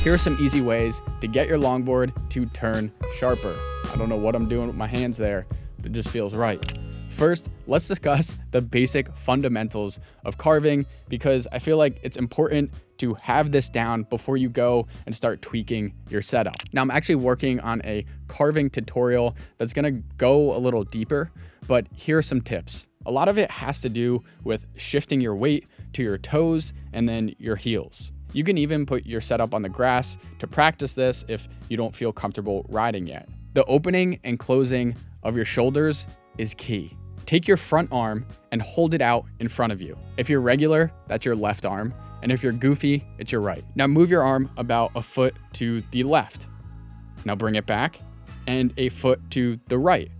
Here are some easy ways to get your longboard to turn sharper. I don't know what I'm doing with my hands there, but it just feels right. First, let's discuss the basic fundamentals of carving, because I feel like it's important to have this down before you go and start tweaking your setup. Now, I'm actually working on a carving tutorial that's gonna go a little deeper, but here are some tips. A lot of it has to do with shifting your weight to your toes and then your heels. You can even put your setup on the grass to practice this if you don't feel comfortable riding yet. The opening and closing of your shoulders is key. Take your front arm and hold it out in front of you. If you're regular, that's your left arm. And if you're goofy, it's your right. Now move your arm about a foot to the left. Now bring it back and a foot to the right.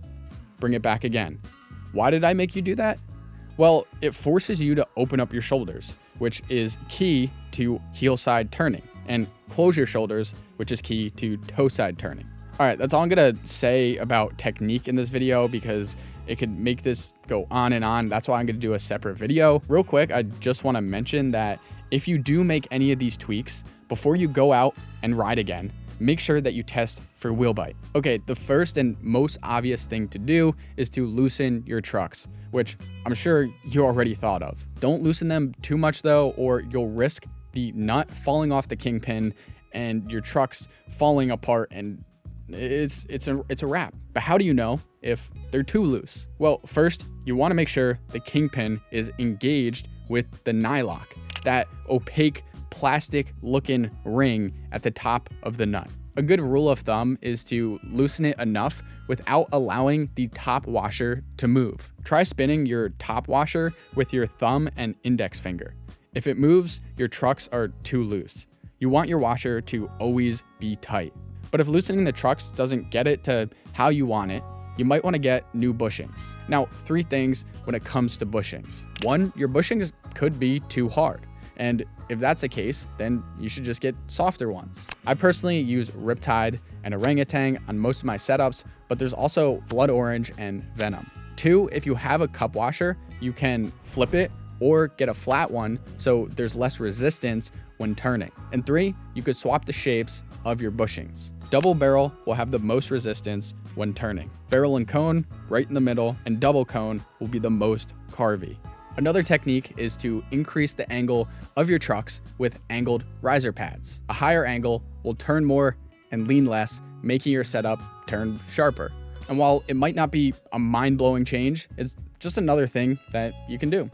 Bring it back again. Why did I make you do that? Well, it forces you to open up your shoulders, which is key to heel side turning, and close your shoulders, which is key to toe side turning. All right, that's all I'm gonna say about technique in this video, because it could make this go on and on. That's why I'm gonna do a separate video. Real quick, I just wanna mention that if you do make any of these tweaks, before you go out and ride again, make sure that you test for wheel bite. Okay, the first and most obvious thing to do is to loosen your trucks, which I'm sure you already thought of. Don't loosen them too much though, or you'll risk the nut falling off the kingpin and your trucks falling apart, and it's a wrap. But how do you know if they're too loose? Well, first, you want to make sure the kingpin is engaged with the nylock, that opaque plastic looking ring at the top of the nut. A good rule of thumb is to loosen it enough without allowing the top washer to move. Try spinning your top washer with your thumb and index finger. If it moves, your trucks are too loose. You want your washer to always be tight. But if loosening the trucks doesn't get it to how you want it, you might want to get new bushings. Now, 3 things when it comes to bushings. 1, your bushings could be too hard. And if that's the case, then you should just get softer ones. I personally use Riptide and Orangutan on most of my setups, but there's also Blood Orange and Venom. 2, if you have a cup washer, you can flip it or get a flat one so there's less resistance when turning. And 3, you could swap the shapes of your bushings. Double barrel will have the most resistance when turning. Barrel and cone right in the middle, and double cone will be the most carvy. Another technique is to increase the angle of your trucks with angled riser pads. A higher angle will turn more and lean less, making your setup turn sharper. And while it might not be a mind-blowing change, it's just another thing that you can do.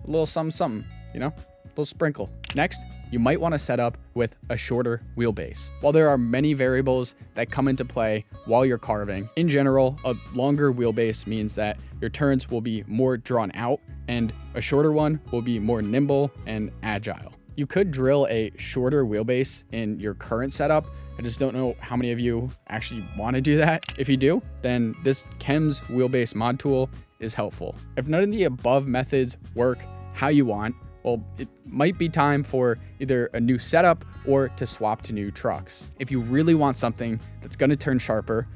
A little something, you know, a little sprinkle. Next, you might want to set up with a shorter wheelbase. While there are many variables that come into play while you're carving, in general, a longer wheelbase means that your turns will be more drawn out, and a shorter one will be more nimble and agile. You could drill a shorter wheelbase in your current setup. I just don't know how many of you actually want to do that. If you do, then this Chems wheelbase mod tool is helpful. If none of the above methods work how you want, well, it might be time for either a new setup or to swap to new trucks. If you really want something that's going to turn sharper,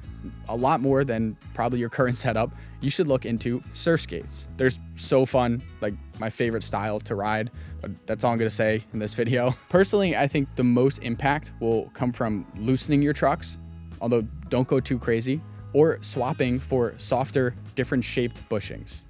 a lot more than probably your current setup, you should look into surf skates. They're so fun, like my favorite style to ride, but that's all I'm gonna say in this video. Personally, I think the most impact will come from loosening your trucks, although don't go too crazy, or swapping for softer, different shaped bushings.